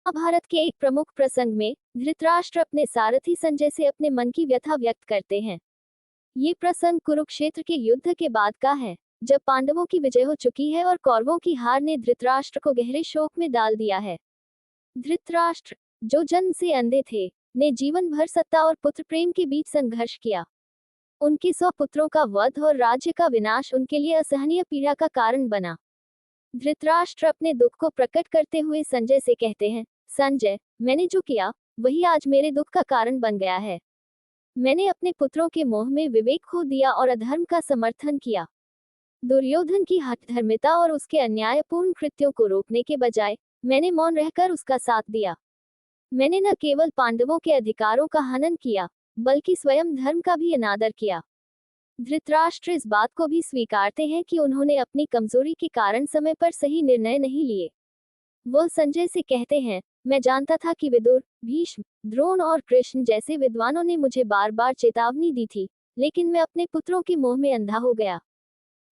महाभारत के एक प्रमुख प्रसंग में धृतराष्ट्र अपने सारथी संजय से अपने मन की व्यथा व्यक्त करते हैं। ये प्रसंग कुरुक्षेत्र के युद्ध के बाद का है, जब पांडवों की विजय हो चुकी है और कौरवों की हार ने धृतराष्ट्र को गहरे शोक में डाल दिया है। धृतराष्ट्र, जो जन्म से अंधे थे, ने जीवन भर सत्ता और पुत्र प्रेम के बीच संघर्ष किया। उनके 100 पुत्रों का वध और राज्य का विनाश उनके लिए असहनीय पीड़ा का कारण बना। धृतराष्ट्र अपने दुख को प्रकट करते हुए संजय से कहते हैं, संजय, मैंने जो किया वही आज मेरे दुख का कारण बन गया है। मैंने अपने पुत्रों के मोह में विवेक खो दिया और अधर्म का समर्थन किया। दुर्योधन की हठधर्मिता और उसके अन्यायपूर्ण कृत्यों को रोकने के बजाय मैंने मौन रहकर उसका साथ दिया। मैंने न केवल पांडवों के अधिकारों का हनन किया, बल्कि स्वयं धर्म का भी अनादर किया। धृतराष्ट्र इस बात को भी स्वीकारते हैं कि उन्होंने अपनी कमजोरी के कारण समय पर सही निर्णय नहीं लिए। वह संजय से कहते हैं, मैं जानता था कि विदुर, भीष्म, द्रोण और कृष्ण जैसे विद्वानों ने मुझे बार बार चेतावनी दी थी, लेकिन मैं अपने पुत्रों के मोह में अंधा हो गया।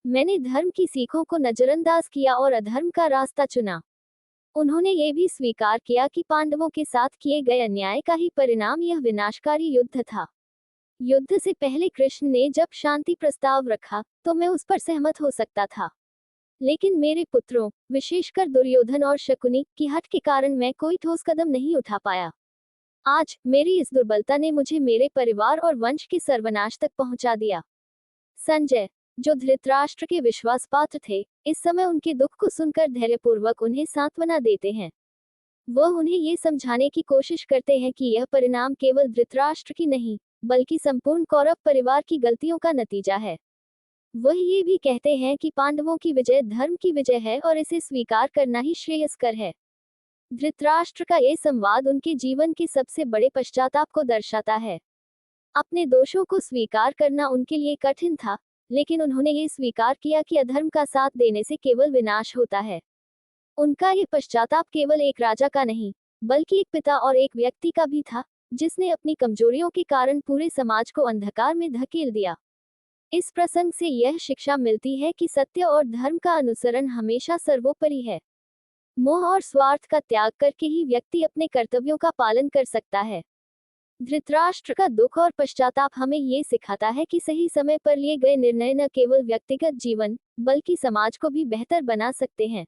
मैंने धर्म की सीखों को नजरअंदाज किया और अधर्म का रास्ता चुना। उन्होंने ये भी स्वीकार किया कि पांडवों के साथ किए गए अन्याय का ही परिणाम यह विनाशकारी युद्ध था। युद्ध से पहले कृष्ण ने जब शांति प्रस्ताव रखा तो मैं उस पर सहमत हो सकता था, लेकिन मेरे पुत्रों, विशेषकर दुर्योधन और शकुनी की हठ के कारण मैं कोई ठोस कदम नहीं उठा पाया। आज मेरी इस दुर्बलता ने मुझे मेरे परिवार और वंश के सर्वनाश तक पहुंचा दिया। संजय, जो धृतराष्ट्र के विश्वास पात्र थे, इस समय उनके दुख को सुनकर धैर्यपूर्वक उन्हें सांत्वना देते हैं। वह उन्हें ये समझाने की कोशिश करते हैं कि यह परिणाम केवल धृतराष्ट्र की नहीं, बल्कि संपूर्ण कौरव परिवार की गलतियों का नतीजा है। वह ये भी कहते हैं कि पांडवों की विजय धर्म की विजय है और इसे स्वीकार करना ही श्रेयस्कर है। धृतराष्ट्र का ये संवाद उनके जीवन के सबसे बड़े पश्चाताप को दर्शाता है। अपने दोषों को स्वीकार करना उनके लिए कठिन था, लेकिन उन्होंने ये स्वीकार किया कि अधर्म का साथ देने से केवल विनाश होता है। उनका ये पश्चाताप केवल एक राजा का नहीं, बल्कि एक पिता और एक व्यक्ति का भी था, जिसने अपनी कमजोरियों के कारण पूरे समाज को अंधकार में धकेल दिया। इस प्रसंग से यह शिक्षा मिलती है कि सत्य और धर्म का अनुसरण हमेशा सर्वोपरि है। मोह और स्वार्थ का त्याग करके ही व्यक्ति अपने कर्तव्यों का पालन कर सकता है। धृतराष्ट्र का दुख और पश्चाताप हमें ये सिखाता है कि सही समय पर लिए गए निर्णय न केवल व्यक्तिगत जीवन, बल्कि समाज को भी बेहतर बना सकते हैं।